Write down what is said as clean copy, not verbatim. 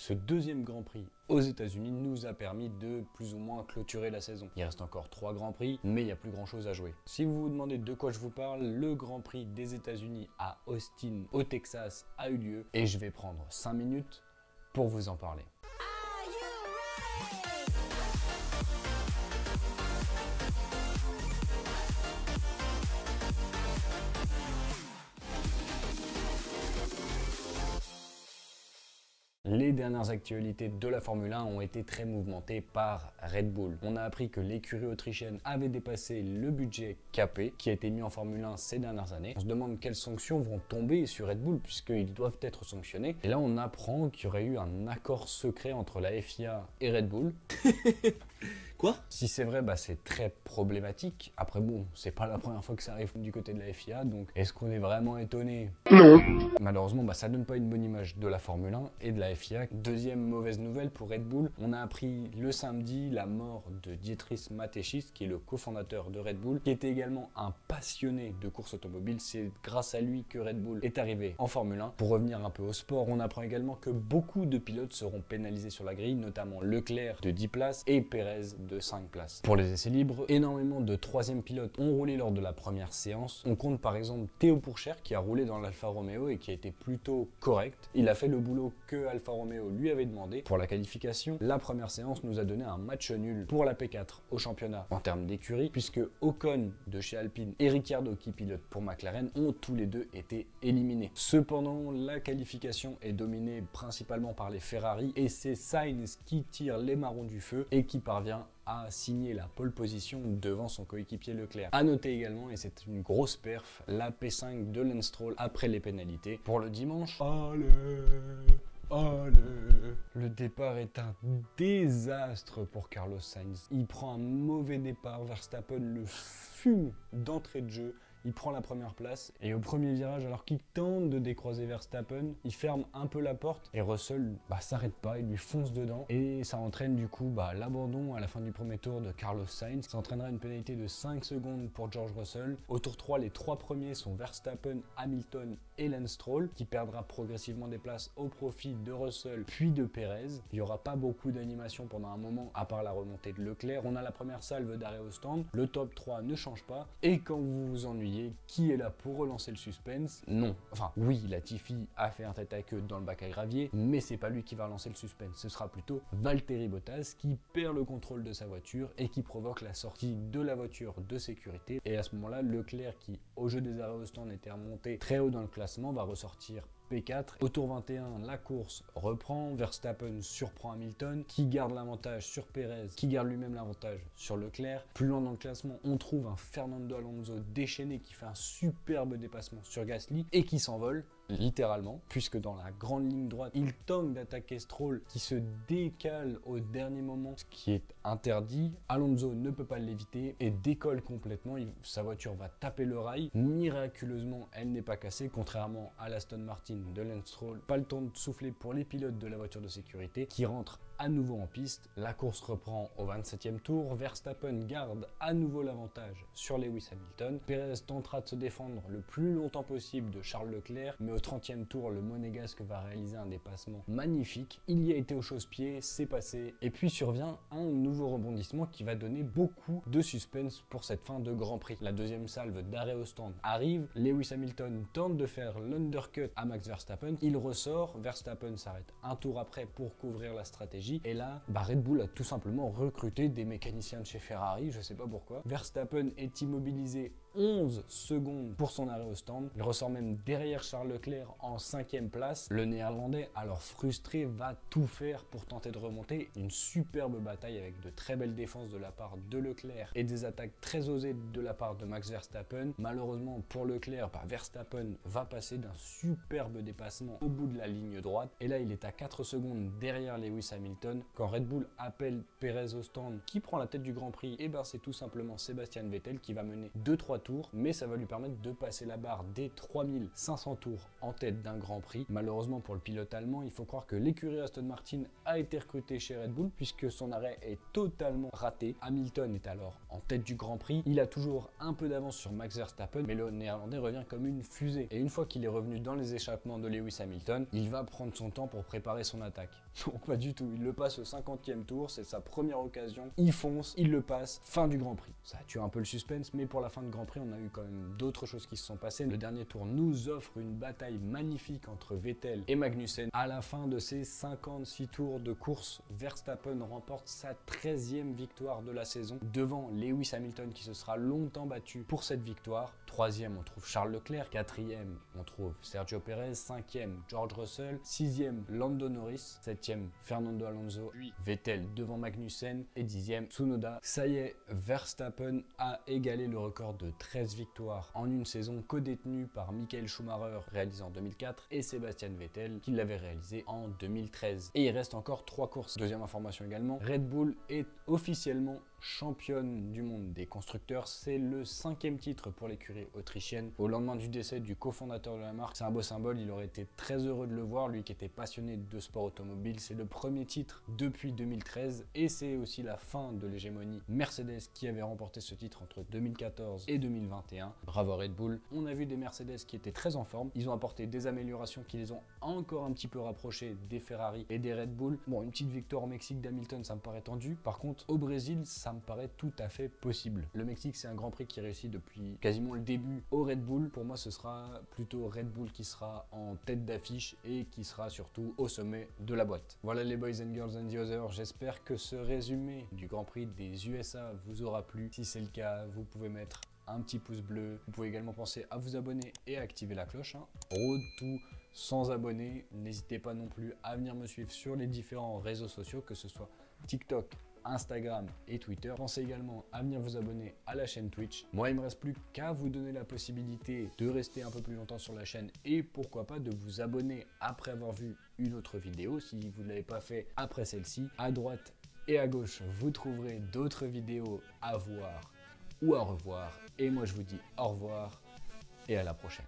Ce deuxième Grand Prix aux États-Unis nous a permis de plus ou moins clôturer la saison. Il reste encore 3 Grands Prix, mais il n'y a plus grand chose à jouer. Si vous vous demandez de quoi je vous parle, le Grand Prix des États-Unis à Austin, au Texas, a eu lieu et je vais prendre 5 minutes pour vous en parler. Les dernières actualités de la Formule 1 ont été très mouvementées par Red Bull. On a appris que l'écurie autrichienne avait dépassé le budget capé qui a été mis en Formule 1 ces dernières années. On se demande quelles sanctions vont tomber sur Red Bull puisqu'ils doivent être sanctionnés. Et là, on apprend qu'il y aurait eu un accord secret entre la FIA et Red Bull. Quoi? Si c'est vrai, c'est très problématique. Après bon, c'est pas la première fois que ça arrive du côté de la FIA, donc est-ce qu'on est vraiment étonné? Non. Malheureusement, ça donne pas une bonne image de la Formule 1 et de la FIA. Deuxième mauvaise nouvelle pour Red Bull, on a appris le samedi la mort de Dietrich Mateschitz, qui est le cofondateur de Red Bull, qui était également un passionné de course automobile. C'est grâce à lui que Red Bull est arrivé en Formule 1. Pour revenir un peu au sport, on apprend également que beaucoup de pilotes seront pénalisés sur la grille, notamment Leclerc de 10 places et Pérez de 5 places. Pour les essais libres, énormément de troisième pilotes ont roulé lors de la première séance. On compte par exemple Théo Pourchaire qui a roulé dans l'Alfa Romeo et qui a été plutôt correct. Il a fait le boulot que Alfa Romeo lui avait demandé. Pour la qualification, la première séance nous a donné un match nul pour la P4 au championnat en termes d'écurie, puisque Ocon de chez Alpine et Ricciardo qui pilote pour McLaren ont tous les deux été éliminés. Cependant, la qualification est dominée principalement par les Ferrari et c'est Sainz qui tire les marrons du feu et qui parvient à signer la pole position devant son coéquipier Leclerc. A noter également, et c'est une grosse perf, la P5 de Lance Stroll après les pénalités. Pour le dimanche, le départ est un désastre pour Carlos Sainz. Il prend un mauvais départ, Verstappen le fume d'entrée de jeu. Il prend la première place et au premier virage, alors qu'il tente de décroiser Verstappen, il ferme un peu la porte et Russell s'arrête pas, il lui fonce dedans et ça entraîne du coup l'abandon à la fin du premier tour de Carlos Sainz. Ça entraînera une pénalité de 5 secondes pour George Russell. Au tour 3, les 3 premiers sont Verstappen, Hamilton et Lance Stroll qui perdra progressivement des places au profit de Russell puis de Pérez. Il n'y aura pas beaucoup d'animation pendant un moment à part la remontée de Leclerc. On a la première salve d'arrêt au stand, le top 3 ne change pas et quand vous vous ennuyez, qui est là pour relancer le suspense? Non. Enfin, oui, Latifi a fait un tête à queue dans le bac à gravier, mais c'est pas lui qui va relancer le suspense. Ce sera plutôt Valtteri Bottas qui perd le contrôle de sa voiture et qui provoque la sortie de la voiture de sécurité. Et à ce moment-là, Leclerc, qui au jeu des arrêts au stand était remonté très haut dans le classement, va ressortir P4. Au tour 21, la course reprend. Verstappen surprend Hamilton, qui garde l'avantage sur Pérez, qui garde lui-même l'avantage sur Leclerc. Plus loin dans le classement, on trouve un Fernando Alonso déchaîné qui fait un superbe dépassement sur Gasly et qui s'envole. Littéralement, puisque dans la grande ligne droite, il tente d'attaquer Stroll qui se décale au dernier moment, ce qui est interdit. Alonso ne peut pas l'éviter et décolle complètement. Sa voiture va taper le rail. Miraculeusement, elle n'est pas cassée, contrairement à l'Aston Martin de Lance Stroll. Pas le temps de souffler pour les pilotes de la voiture de sécurité qui rentrent à nouveau en piste. La course reprend au 27e tour. Verstappen garde à nouveau l'avantage sur Lewis Hamilton. Pérez tentera de se défendre le plus longtemps possible de Charles Leclerc, mais au 30e tour, le Monégasque va réaliser un dépassement magnifique. Il y a été au chausse-pied, c'est passé. Et puis survient un nouveau rebondissement qui va donner beaucoup de suspense pour cette fin de Grand Prix. La deuxième salve d'arrêt au stand arrive. Lewis Hamilton tente de faire l'undercut à Max Verstappen. Il ressort. Verstappen s'arrête un tour après pour couvrir la stratégie. Et là, Red Bull a tout simplement recruté des mécaniciens de chez Ferrari, je sais pas pourquoi. Verstappen est immobilisé 11 secondes pour son arrêt au stand. Il ressort même derrière Charles Leclerc en 5e place. Le néerlandais, alors frustré, va tout faire pour tenter de remonter. Une superbe bataille avec de très belles défenses de la part de Leclerc et des attaques très osées de la part de Max Verstappen. Malheureusement pour Leclerc, Verstappen va passer d'un superbe dépassement au bout de la ligne droite. Et là, il est à 4 secondes derrière Lewis Hamilton. Quand Red Bull appelle Pérez au stand, qui prend la tête du Grand Prix, et c'est tout simplement Sébastien Vettel qui va mener 2-3 tours tours, mais ça va lui permettre de passer la barre des 3500 tours en tête d'un Grand Prix. Malheureusement pour le pilote allemand, il faut croire que l'écurie Aston Martin a été recrutée chez Red Bull puisque son arrêt est totalement raté. Hamilton est alors en tête du Grand Prix. Il a toujours un peu d'avance sur Max Verstappen, mais le néerlandais revient comme une fusée. Et une fois qu'il est revenu dans les échappements de Lewis Hamilton, il va prendre son temps pour préparer son attaque. Donc pas du tout, il le passe au 50e tour, c'est sa première occasion, il fonce, il le passe, fin du Grand Prix. Ça tue un peu le suspense, mais pour la fin de Grand Prix, on a eu quand même d'autres choses qui se sont passées. Le dernier tour nous offre une bataille magnifique entre Vettel et Magnussen. À la fin de ces 56 tours de course, Verstappen remporte sa 13e victoire de la saison devant Lewis Hamilton qui se sera longtemps battu pour cette victoire. 3e, on trouve Charles Leclerc. 4e, on trouve Sergio Perez. 5e, George Russell. 6e, Lando Norris. 7e, Fernando Alonso. 8, Vettel devant Magnussen. Et 10e, Tsunoda. Ça y est, Verstappen a égalé le record de 13 victoires en une saison co-détenu par Michael Schumacher réalisé en 2004 et Sebastian Vettel qui l'avait réalisé en 2013. Et il reste encore 3 courses. Deuxième information également, Red Bull est officiellement championne du monde des constructeurs. C'est le 5e titre pour l'écurie autrichienne au lendemain du décès du cofondateur de la marque. C'est un beau symbole, il aurait été très heureux de le voir, lui qui était passionné de sport automobile. C'est le premier titre depuis 2013 et c'est aussi la fin de l'hégémonie Mercedes qui avait remporté ce titre entre 2014 et 2021. Bravo Red Bull. On a vu des Mercedes qui étaient très en forme, ils ont apporté des améliorations qui les ont encore un petit peu rapprochés des Ferrari et des Red Bull. Bon, une petite victoire au Mexique d'Hamilton, ça me paraît tendu. Par contre, au Brésil, ça me paraît tout à fait possible. Le Mexique, c'est un Grand Prix qui réussit depuis quasiment le début au Red Bull. Pour moi, ce sera plutôt Red Bull qui sera en tête d'affiche et qui sera surtout au sommet de la boîte. Voilà les boys and girls and the others. J'espère que ce résumé du Grand Prix des USA vous aura plu. Si c'est le cas, vous pouvez mettre un petit pouce bleu. Vous pouvez également penser à vous abonner et à activer la cloche. Road to 100 abonnés. N'hésitez pas non plus à venir me suivre sur les différents réseaux sociaux, que ce soit TikTok, Instagram et Twitter. Pensez également à venir vous abonner à la chaîne Twitch. Moi, il me reste plus qu'à vous donner la possibilité de rester un peu plus longtemps sur la chaîne et pourquoi pas de vous abonner après avoir vu une autre vidéo si vous ne l'avez pas fait après celle-ci. À droite et à gauche, vous trouverez d'autres vidéos à voir ou à revoir. Et moi, je vous dis au revoir et à la prochaine.